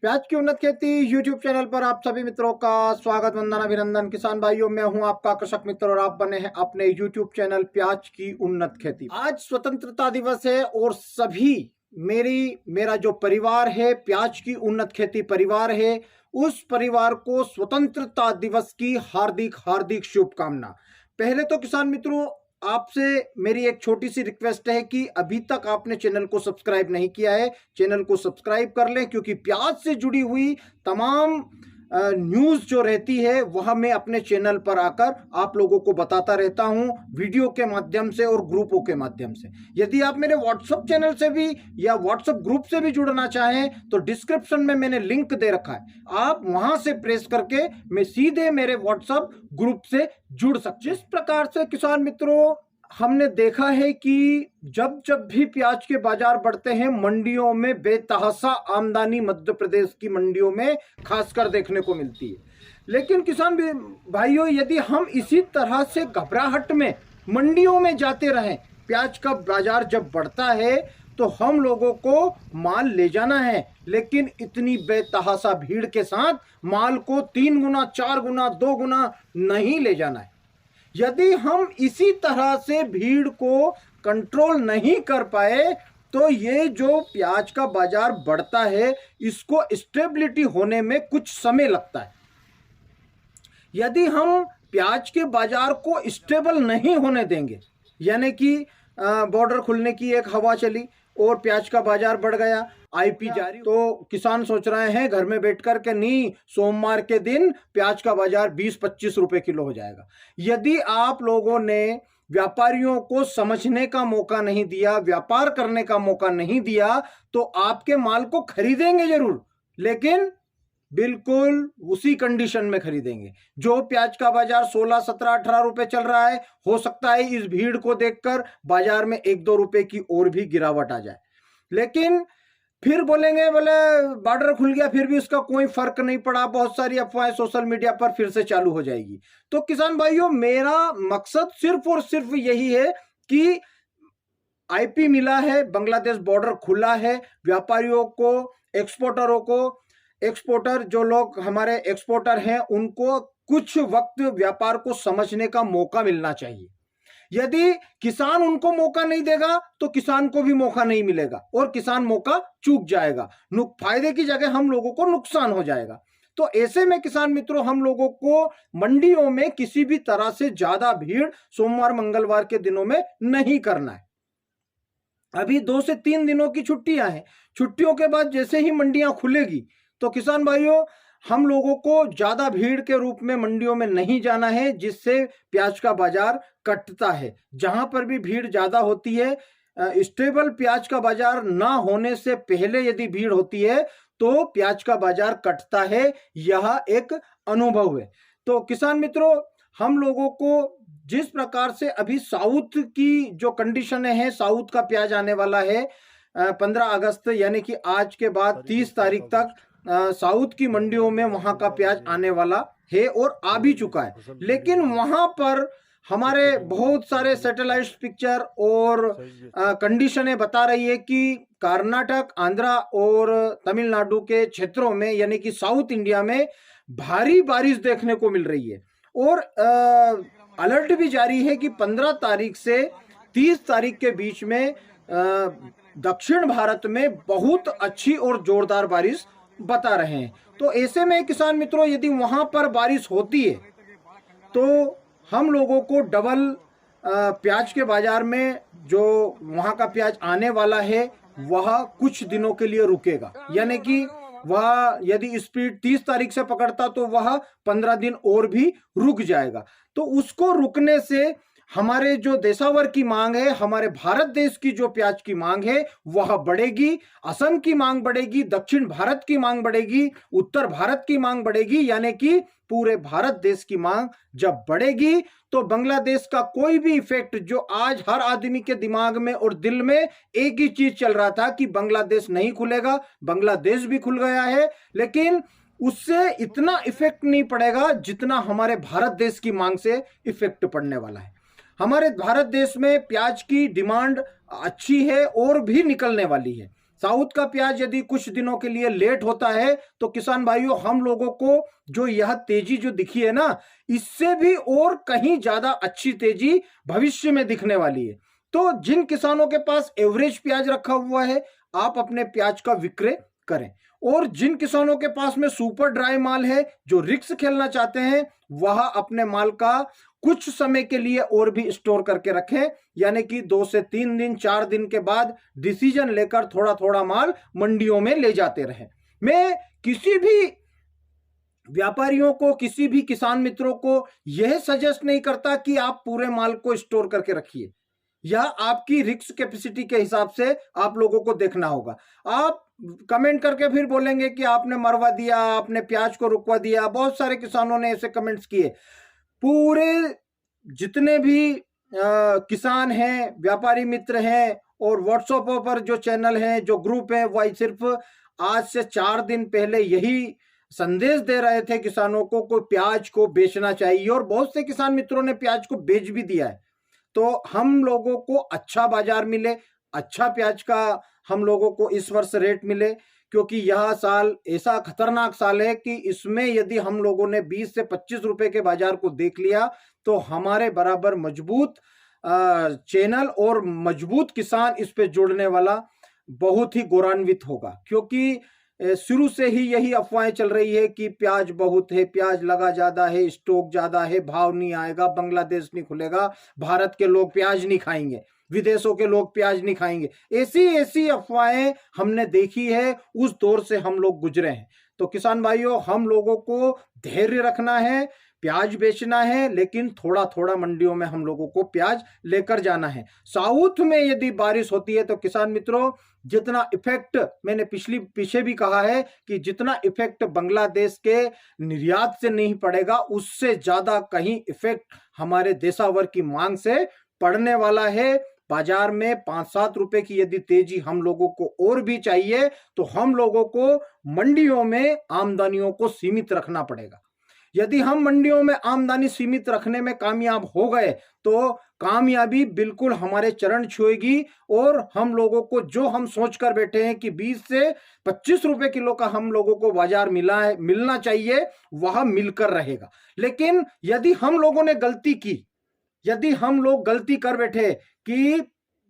प्याज की उन्नत खेती यूट्यूब चैनल पर आप सभी मित्रों का स्वागत, वंदन, अभिनंदन। किसान भाइयों, मैं हूं आपका कृषक मित्र और आप बने हैं अपने यूट्यूब चैनल प्याज की उन्नत खेती। आज स्वतंत्रता दिवस है और सभी मेरा जो परिवार है, प्याज की उन्नत खेती परिवार है, उस परिवार को स्वतंत्रता दिवस की हार्दिक हार्दिक शुभकामना। पहले तो किसान मित्रों, आपसे मेरी एक छोटी सी रिक्वेस्ट है कि अभी तक आपने चैनल को सब्सक्राइब नहीं किया है, चैनल को सब्सक्राइब कर लें, क्योंकि प्याज से जुड़ी हुई तमाम न्यूज़ जो रहती है वह मैं अपने चैनल पर आकर आप लोगों को बताता रहता हूं, वीडियो के माध्यम से और ग्रुपों के माध्यम से। यदि आप मेरे व्हाट्सएप चैनल से भी या व्हाट्सएप ग्रुप से भी जुड़ना चाहें तो डिस्क्रिप्शन में मैंने लिंक दे रखा है, आप वहां से प्रेस करके मैं सीधे मेरे व्हाट्सएप ग्रुप से जुड़ सकते। जिस प्रकार से किसान मित्रों हमने देखा है कि जब जब भी प्याज के बाजार बढ़ते हैं, मंडियों में बेतहाशा आमदनी मध्य प्रदेश की मंडियों में खासकर देखने को मिलती है। लेकिन किसान भाइयों, यदि हम इसी तरह से घबराहट में मंडियों में जाते रहें, प्याज का बाजार जब बढ़ता है तो हम लोगों को माल ले जाना है, लेकिन इतनी बेतहाशा भीड़ के साथ माल को 3 गुना 4 गुना 2 गुना नहीं ले जाना है। यदि हम इसी तरह से भीड़ को कंट्रोल नहीं कर पाए तो ये जो प्याज का बाजार बढ़ता है इसको स्टेबिलिटी होने में कुछ समय लगता है। यदि हम प्याज के बाजार को स्टेबल नहीं होने देंगे, यानी कि बॉर्डर खुलने की एक हवा चली और प्याज का बाजार बढ़ गया, आईपी जारी, तो किसान सोच रहे हैं घर में बैठकर के नहीं, सोमवार के दिन प्याज का बाजार 20-25 रुपए किलो हो जाएगा। यदि आप लोगों ने व्यापारियों को समझने का मौका नहीं दिया, व्यापार करने का मौका नहीं दिया, तो आपके माल को खरीदेंगे जरूर, लेकिन बिल्कुल उसी कंडीशन में खरीदेंगे। जो प्याज का बाजार 16, 17, 18 रुपए चल रहा है, हो सकता है इस भीड़ को देखकर बाजार में 1-2 रुपए की और भी गिरावट आ जाए। लेकिन फिर बोलेंगे बोले बॉर्डर खुल गया, फिर भी उसका कोई फर्क नहीं पड़ा, बहुत सारी अफवाहें सोशल मीडिया पर फिर से चालू हो जाएगी। तो किसान भाइयों, मेरा मकसद सिर्फ और सिर्फ यही है कि आईपी मिला है, बांग्लादेश बॉर्डर खुला है, व्यापारियों को, एक्सपोर्टरों को, एक्सपोर्टर जो लोग हमारे एक्सपोर्टर हैं उनको कुछ वक्त व्यापार को समझने का मौका मिलना चाहिए। यदि किसान उनको मौका नहीं देगा तो किसान को भी मौका नहीं मिलेगा और किसान मौका चूक जाएगा, फायदे की जगह हम लोगों को नुकसान हो जाएगा। तो ऐसे में किसान मित्रों, हम लोगों को मंडियों में किसी भी तरह से ज्यादा भीड़ सोमवार मंगलवार के दिनों में नहीं करना है। अभी 2 से 3 दिनों की छुट्टियां हैं, छुट्टियों के बाद जैसे ही मंडियां खुलेगी तो किसान भाइयों, हम लोगों को ज्यादा भीड़ के रूप में मंडियों में नहीं जाना है, जिससे प्याज का बाजार कटता है। जहां पर भी भीड़ ज्यादा होती है, स्टेबल प्याज का बाजार ना होने से पहले यदि भीड़ होती है तो प्याज का बाजार कटता है, यह एक अनुभव है। तो किसान मित्रों, हम लोगों को जिस प्रकार से अभी साउथ की जो कंडीशन है, साउथ का प्याज आने वाला है 15 अगस्त यानी कि आज के बाद 30 तारीख तक साउथ की मंडियों में वहां का प्याज आने वाला है और आ भी चुका है। लेकिन वहां पर हमारे बहुत सारे सैटेलाइट पिक्चर और कंडीशनें बता रही है कि कर्नाटक, आंध्रा और तमिलनाडु के क्षेत्रों में यानी कि साउथ इंडिया में भारी बारिश देखने को मिल रही है और अलर्ट भी जारी है कि 15 तारीख से 30 तारीख के बीच में दक्षिण भारत में बहुत अच्छी और जोरदार बारिश बता रहे हैं। तो ऐसे में किसान मित्रों, यदि वहां पर बारिश होती है तो हम लोगों को डबल प्याज के बाजार में जो वहां का प्याज आने वाला है वह कुछ दिनों के लिए रुकेगा, यानी कि वह यदि स्पीड 30 तारीख से पकड़ता तो वह 15 दिन और भी रुक जाएगा। तो उसको रुकने से हमारे जो देशावर की मांग है, हमारे भारत देश की जो प्याज की मांग है वह बढ़ेगी, असम की मांग बढ़ेगी, दक्षिण भारत की मांग बढ़ेगी, उत्तर भारत की मांग बढ़ेगी, यानी कि पूरे भारत देश की मांग जब बढ़ेगी तो बांग्लादेश का कोई भी इफेक्ट, जो आज हर आदमी के दिमाग में और दिल में एक ही चीज चल रहा था कि बांग्लादेश नहीं खुलेगा, बांग्लादेश भी खुल गया है, लेकिन उससे इतना इफेक्ट नहीं पड़ेगा जितना हमारे भारत देश की मांग से इफेक्ट पड़ने वाला है। हमारे भारत देश में प्याज की डिमांड अच्छी है और भी निकलने वाली है। साउथ का प्याज यदि कुछ दिनों के लिए लेट होता है तो किसान भाइयों हम लोगों को जो यह तेजी जो दिखी है ना, इससे भी और कहीं ज्यादा अच्छी तेजी भविष्य में दिखने वाली है। तो जिन किसानों के पास एवरेज प्याज रखा हुआ है, आप अपने प्याज का विक्रय करें। और जिन किसानों के पास में सुपर ड्राई माल है, जो रिस्क खेलना चाहते हैं, वह अपने माल का कुछ समय के लिए और भी स्टोर करके रखें, यानी कि 2 से 3 दिन 4 दिन के बाद डिसीजन लेकर थोड़ा थोड़ा माल मंडियों में ले जाते रहें। मैं किसी भी व्यापारियों को, किसी भी किसान मित्रों को यह सजेस्ट नहीं करता कि आप पूरे माल को स्टोर करके रखिए। यह आपकी रिस्क कैपेसिटी के हिसाब से आप लोगों को देखना होगा। आप कमेंट करके फिर बोलेंगे कि आपने मरवा दिया, आपने प्याज को रुकवा दिया। बहुत सारे किसानों ने ऐसे कमेंट्स किए। पूरे जितने भी किसान हैं, व्यापारी मित्र हैं और व्हाट्सएप पर जो चैनल हैं, जो ग्रुप है, वह सिर्फ आज से 4 दिन पहले यही संदेश दे रहे थे किसानों को प्याज को बेचना चाहिए, और बहुत से किसान मित्रों ने प्याज को बेच भी दिया है। तो हम लोगों को अच्छा बाजार मिले, अच्छा प्याज का हम लोगों को इस वर्ष रेट मिले, क्योंकि यह साल ऐसा खतरनाक साल है कि इसमें यदि हम लोगों ने 20 से 25 रुपए के बाजार को देख लिया तो हमारे बराबर मजबूत चैनल और मजबूत किसान इस पे जुड़ने वाला बहुत ही गौरवान्वित होगा। क्योंकि शुरू से ही यही अफवाहें चल रही है कि प्याज बहुत है, प्याज लगा ज्यादा है, स्टॉक ज्यादा है, भाव नहीं आएगा, बांग्लादेश नहीं खुलेगा, भारत के लोग प्याज नहीं खाएंगे, विदेशों के लोग प्याज नहीं खाएंगे। ऐसी ऐसी अफवाहें हमने देखी है, उस दौर से हम लोग गुजरे हैं। तो किसान भाइयों, हम लोगों को धैर्य रखना है, प्याज बेचना है, लेकिन थोड़ा थोड़ा मंडियों में हम लोगों को प्याज लेकर जाना है। साउथ में यदि बारिश होती है तो किसान मित्रों, जितना इफेक्ट मैंने पीछे भी कहा है कि जितना इफेक्ट बांग्लादेश के निर्यात से नहीं पड़ेगा, उससे ज्यादा कहीं इफेक्ट हमारे देशावर की मांग से पड़ने वाला है। बाजार में 5-7 रुपए की यदि तेजी हम लोगों को और भी चाहिए तो हम लोगों को मंडियों में आमदनियों को सीमित रखना पड़ेगा। यदि हम मंडियों में आमदनी सीमित रखने में कामयाब हो गए तो कामयाबी बिल्कुल हमारे चरण छुएगी, और हम लोगों को जो हम सोच कर बैठे हैं कि 20 से 25 रुपए किलो का हम लोगों को बाजार मिलना चाहिए, वह मिलकर रहेगा। लेकिन यदि हम लोगों ने गलती की, यदि हम लोग गलती कर बैठे कि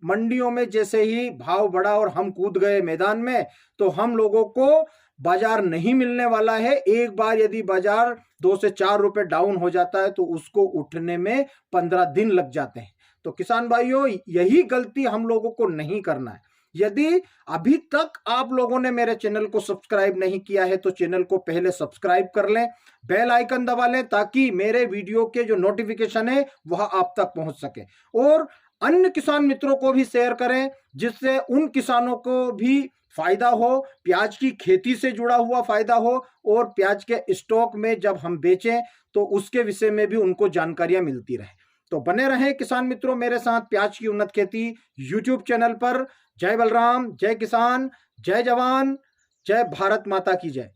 मंडियों में जैसे ही भाव बढ़ा और हम कूद गए मैदान में, तो हम लोगों को बाजार नहीं मिलने वाला है। एक बार यदि बाजार 2 से 4 रुपए डाउन हो जाता है तो उसको उठने में 15 दिन लग जाते हैं। तो किसान भाइयों, यही गलती हम लोगों को नहीं करना है। यदि अभी तक आप लोगों ने मेरे चैनल को सब्सक्राइब नहीं किया है तो चैनल को पहले सब्सक्राइब कर लें, बेल आइकन दबा लें, ताकि मेरे वीडियो के जो नोटिफिकेशन है वह आप तक पहुंच सके, और अन्य किसान मित्रों को भी शेयर करें, जिससे उन किसानों को भी फायदा हो, प्याज की खेती से जुड़ा हुआ फायदा हो, और प्याज के स्टॉक में जब हम बेचें तो उसके विषय में भी उनको जानकारियां मिलती रहे। तो बने रहें किसान मित्रों मेरे साथ प्याज की उन्नत खेती यूट्यूब चैनल पर। जय बलराम, जय किसान, जय जवान, जय भारत माता की जय।